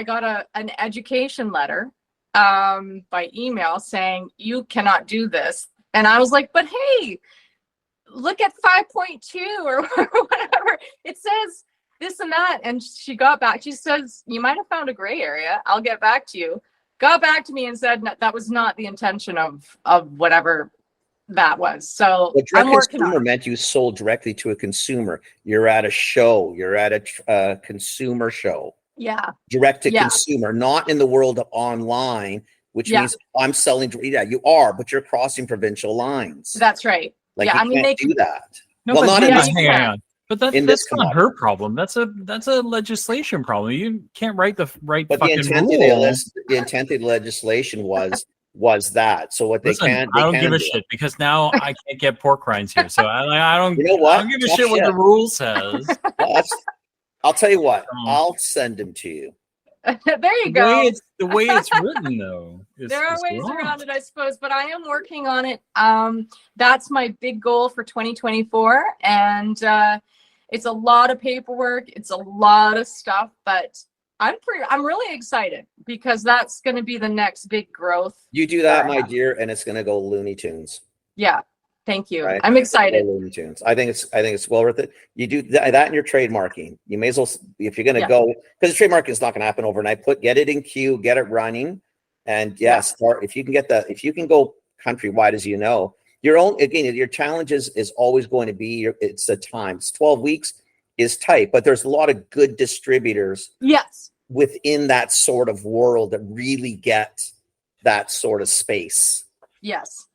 got an education letter by email saying, you cannot do this. And I was like, but hey, look at 5.2 or whatever. It says this and that. And she got back. She says, you might have found a gray area. I'll get back to you. Got back to me and said that was not the intention of whatever that was. So I'm working on it. Meant you sold directly to a consumer. You're at a show. You're at a consumer show. Yeah. Direct to consumer, not in the world of online, which means I'm selling. Yeah, you are, but you're crossing provincial lines. That's right. Like, you can't do that. No, well, not hang on. But that's not her problem. That's a legislation problem. You can't write the right fucking rule. The intent of the legislation was that. So what Listen, I don't give a shit, because now I can't get pork rinds here. So I don't. You know what? I don't give a shit what the rule says. I'll tell you what. I'll send them to you. There you go. The way it's written, though. There are ways around it, I suppose, but I am working on it. That's my big goal for 2024, and it's a lot of paperwork. It's a lot of stuff, but I'm really excited, because that's going to be the next big growth. You do that, my dear, and it's going to go Looney Tunes. Yeah. Thank you. Right? I'm excited. Looney Tunes. I think it's well worth it. You do that in your trademarking. You may as well, if you're going to go, because the trademarking is not going to happen overnight. Get it in queue, get it running, and start. If you can go countrywide, as your challenge is always going to be it's the time. It's 12 weeks is tight, but there's a lot of good distributors. Yes. Within that sort of world that really get that sort of space. Yes.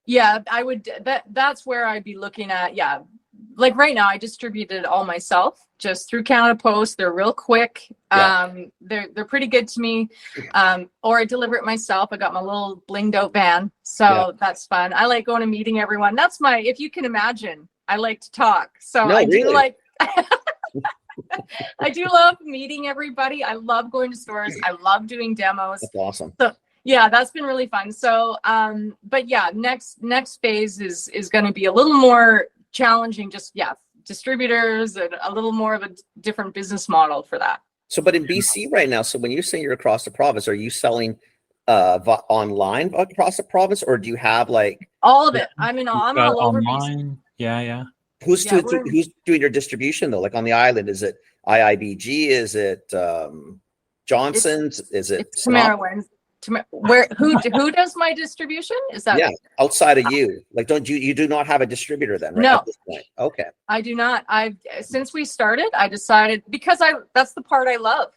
Yeah, I would. That's where I'd be looking at. Yeah, like right now, I distributed all myself just through Canada Post. They're real quick. They're pretty good to me. Or I deliver it myself. I got my little blinged out van, so that's fun. I like going and meeting everyone. That's if you can imagine, I like to talk. So No, I do really? like, I do love meeting everybody. I love going to stores. I love doing demos. That's awesome. So yeah, that's been really fun. So, but yeah, next phase is going to be a little more challenging. Just distributors and a little more of a different business model for that. So, but in BC right now, so when you say you're across the province, are you selling online across the province, or do you have like All of it. I mean, I'm all over BC. online? Yeah. who's Yeah, who's doing your distribution though? Like on the island, is it IIBG? Is it Johnson's? Is it It's Tamara Wensley. Who does my distribution? Is that outside of you? Like, don't you do not have a distributor then, right? No. At this point? Okay. I do not. Since we started, I decided, because that's the part I love.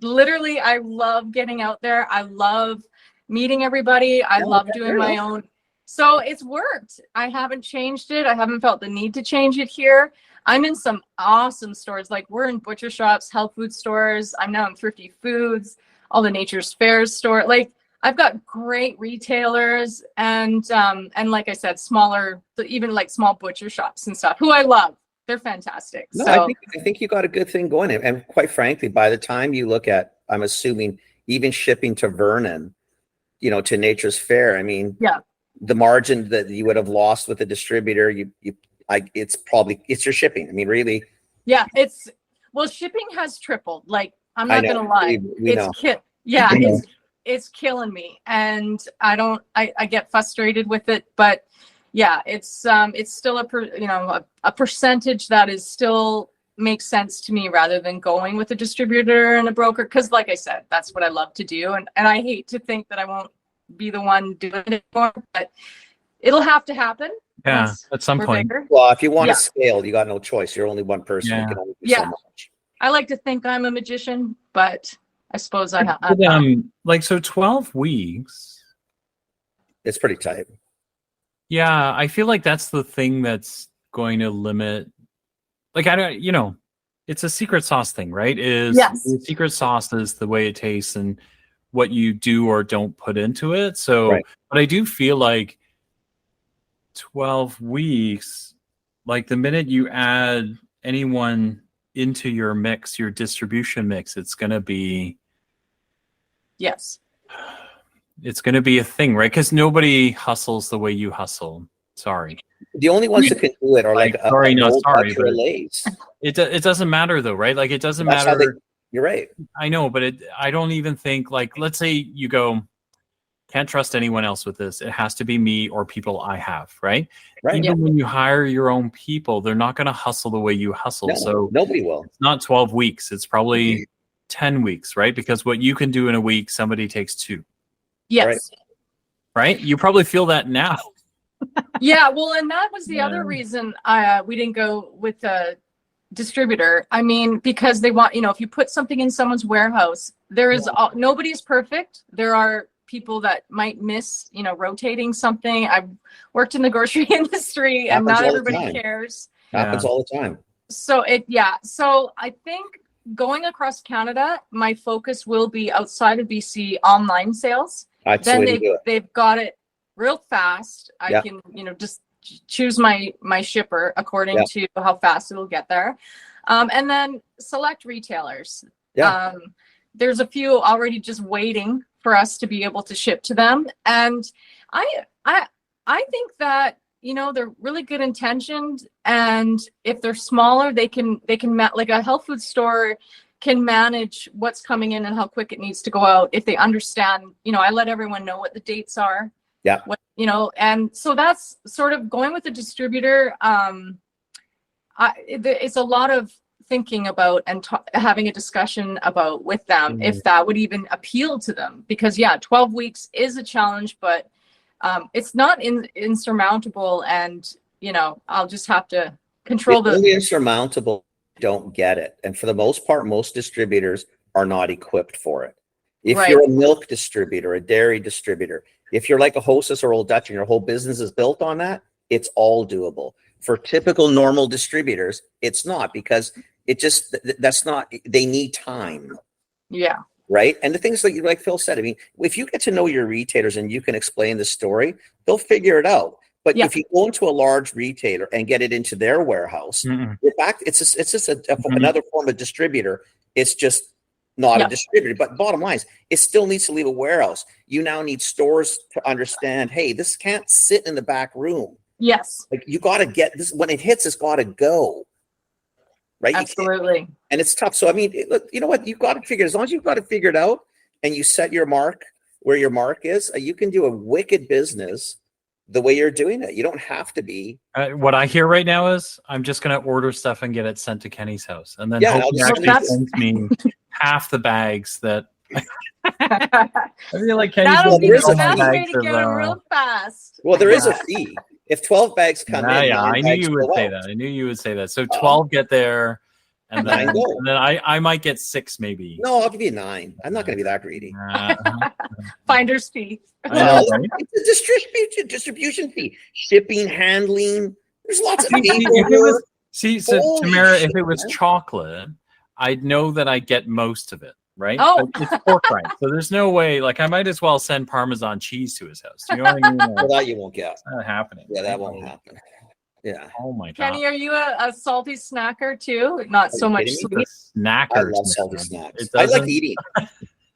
Literally, I love getting out there. I love meeting everybody. I love doing my own. So it's worked. I haven't changed it. I haven't felt the need to change it here. I'm in some awesome stores. Like, we're in butcher shops, health food stores. I'm now in Thrifty Foods, all the Nature's Fairs store. Like, I've got great retailers and like I said, smaller, even like small butcher shops and stuff, who I love. They're fantastic. No, So I think you got a good thing going. And quite frankly, by the time you look at, I'm assuming even shipping to Vernon, to Nature's Fair, I mean, the margin that you would have lost with a distributor, it's your shipping. I mean, really. Yeah, shipping has tripled. Like, I'm not gonna lie. It's killing me, and I get frustrated with it, but yeah, it's still a percentage that is still makes sense to me, rather than going with a distributor and a broker, because like I said, that's what I love to do, and I hate to think that I won't be the one doing it anymore, but it'll have to happen. Yeah, at some point. Bigger. Well, if you want to scale, you got no choice. You're only one person. Yeah. You can only do so much. I like to think I'm a magician, but I suppose I have. So 12 weeks. It's pretty tight. Yeah, I feel like that's the thing that's going to limit. Like, I don't, it's a secret sauce thing, right? The secret sauce is the way it tastes and what you do or don't put into it. So, but I do feel like 12 weeks, like the minute you add anyone into your mix, your distribution mix, it's going to be it's going to be a thing, right? Because nobody hustles the way you hustle. Sorry. The only ones that can do it are it doesn't matter though, right? Like, it doesn't matter. You're right. I know, but I don't even think, like, let's say you go, can't trust anyone else with this. It has to be me or people I have, right? Right. Even when you hire your own people, they're not going to hustle the way you hustle. No, so nobody will. It's not 12 weeks. It's probably 10 weeks, right? Because what you can do in a week, somebody takes 2. Yes. Right? You probably feel that now. Yeah. Well, and that was the other reason we didn't go with a distributor. I mean, because they want, if you put something in someone's warehouse, nobody's perfect. There are people that might miss, rotating something. I've worked in the grocery industry, and not everybody cares. Happens all the time. So so I think going across Canada, my focus will be outside of BC online sales. Then they've got it real fast. I can, just choose my shipper according to how fast it'll get there. And then select retailers. There's a few already just waiting for us to be able to ship to them. And I think that, they're really good intentioned. And if they're smaller, they can like a health food store can manage what's coming in and how quick it needs to go out. If they understand, I let everyone know what the dates are. Yeah. And so that's sort of going with the distributor. It's a lot of thinking about and having a discussion about with them if that would even appeal to them, because 12 weeks is a challenge, but it's not insurmountable, and I'll just have to control the insurmountable. Don't get it, and for the most part, most distributors are not equipped for it. If you're a milk distributor, a dairy distributor, if you're like a Hostess or Old Dutch and your whole business is built on that, it's all doable. For typical normal distributors, it's not, because that's not, they need time. Yeah. Right. And the things like Phil said, I mean, if you get to know your retailers and you can explain the story, they'll figure it out. But Yeah. if you go into a large retailer and get it into their warehouse, Mm-mm. you're back. It's just another form of distributor. It's just not Yeah. a distributor. But bottom line is, it still needs to leave a warehouse. You now need stores to understand, hey, this can't sit in the back room. Yes, Like, you got to get this when it hits. It's got to go. Right. absolutely. And it's tough. So, I mean, look, you know what? You've got to figure, as long as you've got to figure it out and you set your mark where your mark is, you can do a wicked business the way you're doing it. You don't have to be. What I hear right now is I'm just going to order stuff and get it sent to Kenny's house. And then Yeah, hope he I'll actually just- sends me half the bags that I feel like Kenny's That'll gonna be there the is a best fee. way to get them real fast. Well, there is a fee. If 12 bags come in, Yeah, 9 I knew bags you would go say out. that. I knew you would say that. So 12 get there, and then, 9 go. and then I might get 6 maybe. No, I'll give you 9. I'm not going to be that greedy. Finder's fee. I know, Well, right? it's a distribution fee, shipping, handling. There's lots of See, if it paperwork. was, so Holy Tamara, shit, if it was man. chocolate, I'd know that I get most of it, right? Oh. But it's pork rind, so there's no way. Like I might as well send Parmesan cheese to his house. Do you know what I mean? Well, that you won't get. It's not happening. Yeah, that won't happen. Yeah, Oh my god! Kenny, are you a salty snacker too? Not so you much kidding me? sweet. Snackers. I love salty man. snacks. It I like doesn't- eating.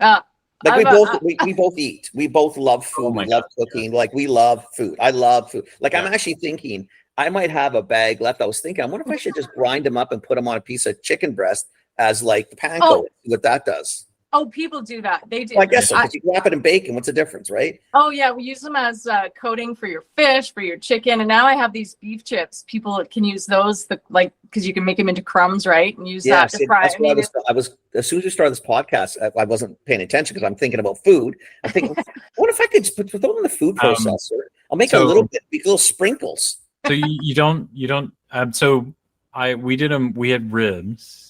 Uh, Like we I've, both we both eat. We both love food. Oh my We love God. cooking. Like we love food. I love food. Like I'm Yeah. actually thinking I might have a bag left. I was thinking, I wonder if I should just grind them up and put them on a piece of chicken breast as like the panko. Oh. See what that does. Oh, people do that. They do. Well, I guess so. 'Cause you wrap it in bacon. What's the difference, right? Oh yeah, we use them as coating for your fish, for your chicken, and now I have these beef chips. People can use those, because you can make them into crumbs, right? And use that to see, fry. that's I why mean, I was as soon as we started this podcast, I wasn't paying attention because I'm thinking about food. I'm thinking, what if I could just throw them in the food processor? I'll make a so- little bit, little sprinkles. So you don't. We had ribs.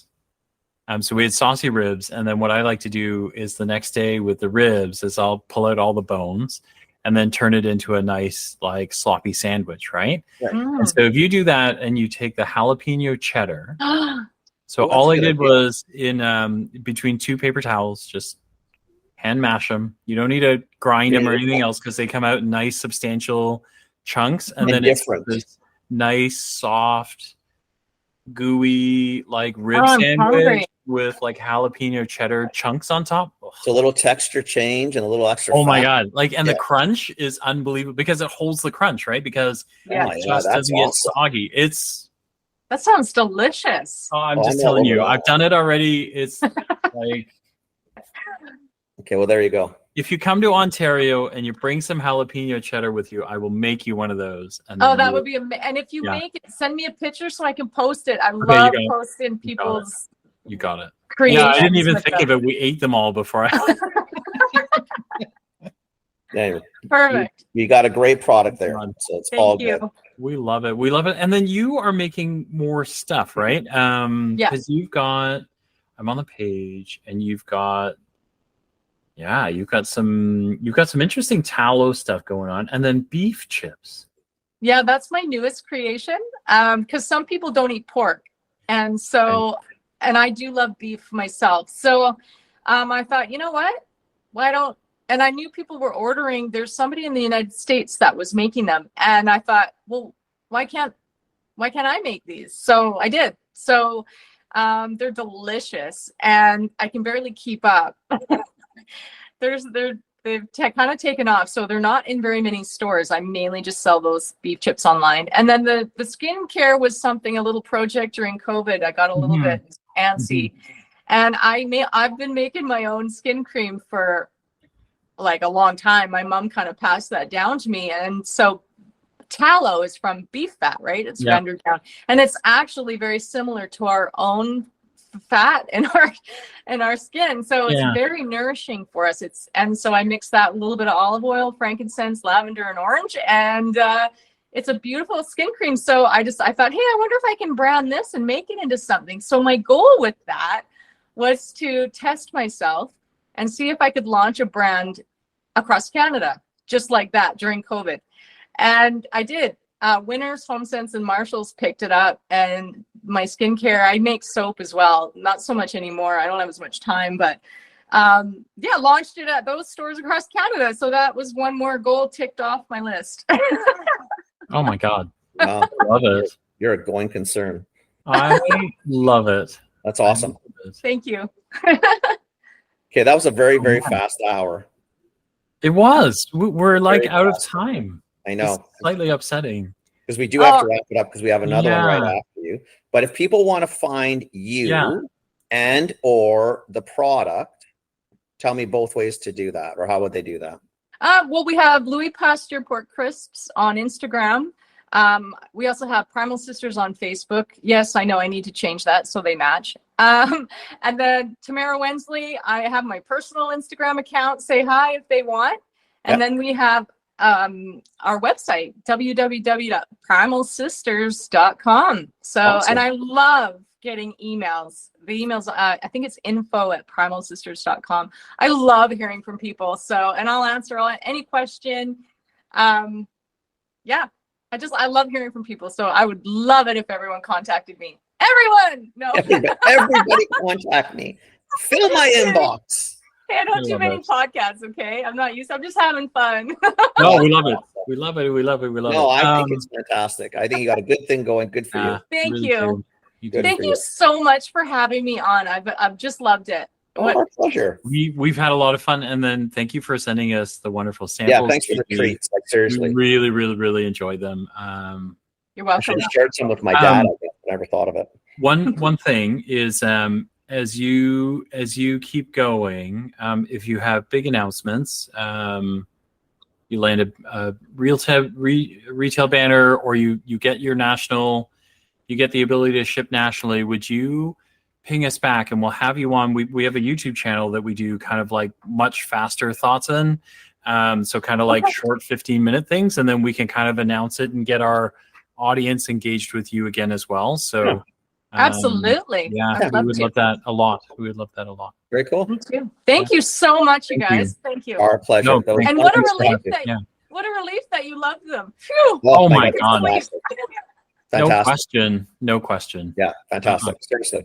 So we had saucy ribs, and then what I like to do is the next day with the ribs is I'll pull out all the bones and then turn it into a nice like sloppy sandwich, right? And so if you do that and you take the jalapeno cheddar, so Oh, that's all a I good did idea. was in between 2 paper towels, just hand mash them. You don't need to grind them or anything else because they come out in nice substantial chunks, and then different. it's this nice soft gooey like rib Oh, I'm sandwich hungry. with like jalapeno cheddar chunks on top. Ugh. So a little texture change and a little extra. Oh my fat. god! Like, and Yeah. the crunch is unbelievable because it holds the crunch, right? Because Yeah. Oh my it God, just that's doesn't awesome. get soggy. It's That sounds delicious. I'm Oh, just I'm all telling over you, that. I've done it already. It's like Okay, well there you go. if you come to Ontario and you bring some jalapeno cheddar with you, I will make you one of those. And Oh, then that you- would be and if you Yeah. make it, send me a picture so I can post it. I you love got it. posting You got it. people's you got it. creations. Yeah, I didn't even with think them. of it. We ate them all before. Anyway, Perfect. you got a great product there, God. so it's all Thank you. good. We love it. We love it. And then you are making more stuff, right? Yeah. Because you've got, I'm on the page, and you've got some interesting tallow stuff going on, and then beef chips. Yeah, that's my newest creation. Because some people don't eat pork. And so, and I do love beef myself. So I thought, you know what? Why don't, and I knew people were ordering, there's somebody in the United States that was making them. And I thought, well, why can't I make these? So I did. So they're delicious and I can barely keep up. They've kind of taken off, so they're not in very many stores. I mainly just sell those beef chips online. And then the skincare was something, a little project during COVID. I got a little bit antsy, and I've been making my own skin cream for like a long time. My mom kind of passed that down to me, and so tallow is from beef fat, right? It's rendered down, and it's actually very similar to our own fat in our skin, so it's very nourishing for us. And so I mix that with a little bit of olive oil, frankincense, lavender, and orange, and it's a beautiful skin cream. So I thought, hey, I wonder if I can brand this and make it into something. So my goal with that was to test myself and see if I could launch a brand across Canada just like that during COVID, and I did. Winners, HomeSense, and Marshalls picked it up, and my skincare, I make soap as well. Not so much anymore. I don't have as much time, but launched it at those stores across Canada. So that was one more goal ticked off my list. Oh my God. Wow. Love it. You're a going concern. I love it. That's awesome. I love it. Thank you. Okay, that was a very, very Yeah. fast hour. It was. We're like Very out of fast. time. I It's know. slightly upsetting. Because we do have to Oh. wrap it up because we have another one right Yeah. after you. But if people want to find you Yeah. and or the product, tell me both ways to do that, or how would they do that? Well, we have Louis Pasteur pork crisps on Instagram. We also have Primal Sisters on Facebook. Yes, I know I need to change that so they match. And then Tamara Wensley, I have my personal Instagram account. Say hi if they want. And then we have our website, www.primalsisters.com. So, Awesome. and I love getting emails. The emails, I think it's info@primalsisters.com. I love hearing from people. So, and I'll answer any question. Yeah, I love hearing from people. So I would love it if everyone contacted me. Everyone! No. Everybody contact me. Fill my inbox. Hey, I don't I do love many it. podcasts, okay? I'm just having fun. No, we love it. We love it. We love it. We love No, it. I think it's fantastic. I think you got a good thing going. Good for you. Thank really you. do. You do. Good Thank for you you. so much for having me on. I've just loved it. Oh, our pleasure. We've had a lot of fun, and then thank you for sending us the wonderful samples. Yeah, thanks for the treats. Like, We seriously. really, really, really enjoyed them. You're I should welcome. have shared some with my dad. I guess. I never thought of it. One thing is as you keep going, if you have big announcements, you land a retail banner, or you get your national, you get the ability to ship nationally, would you ping us back and we'll have you on? We have a YouTube channel that we do kind of like much faster thoughts in, so kind of like short 15-minute things, and then we can kind of announce it and get our audience engaged with you again as well. So Absolutely. yeah, I'd we love would to. love that a lot. We would love that a lot. Very cool. Me too. Thank you so much, you Thank you. guys. Thank you. Our pleasure. No, That was And what a wonderful relief talking. that Yeah. what a relief that you loved them. Phew. Oh my thank you. God. Fantastic. No Fantastic. question. No question. Yeah, fantastic. Seriously.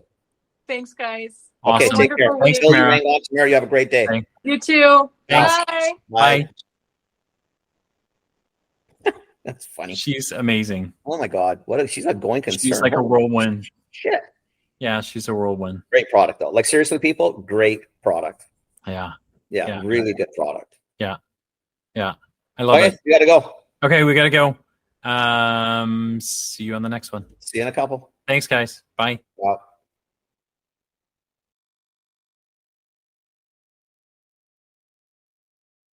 Thanks, guys. Okay, Awesome. take care. Wonderful Thanks, week. Until you Tamara. hang on, Tamara, you have a great day. Thank- You too. Thanks. Bye. Bye. That's funny. She's amazing. Oh my God. She's a going concern. She's like a whirlwind. Shit. Yeah, she's a whirlwind. Great product though. Like, seriously, people, great product. Yeah. Yeah, Yeah. really good product. Yeah. I love Okay, it. we gotta go. Okay, we gotta go. See you on the next one. See you in a couple. Thanks, guys. Bye. Wow.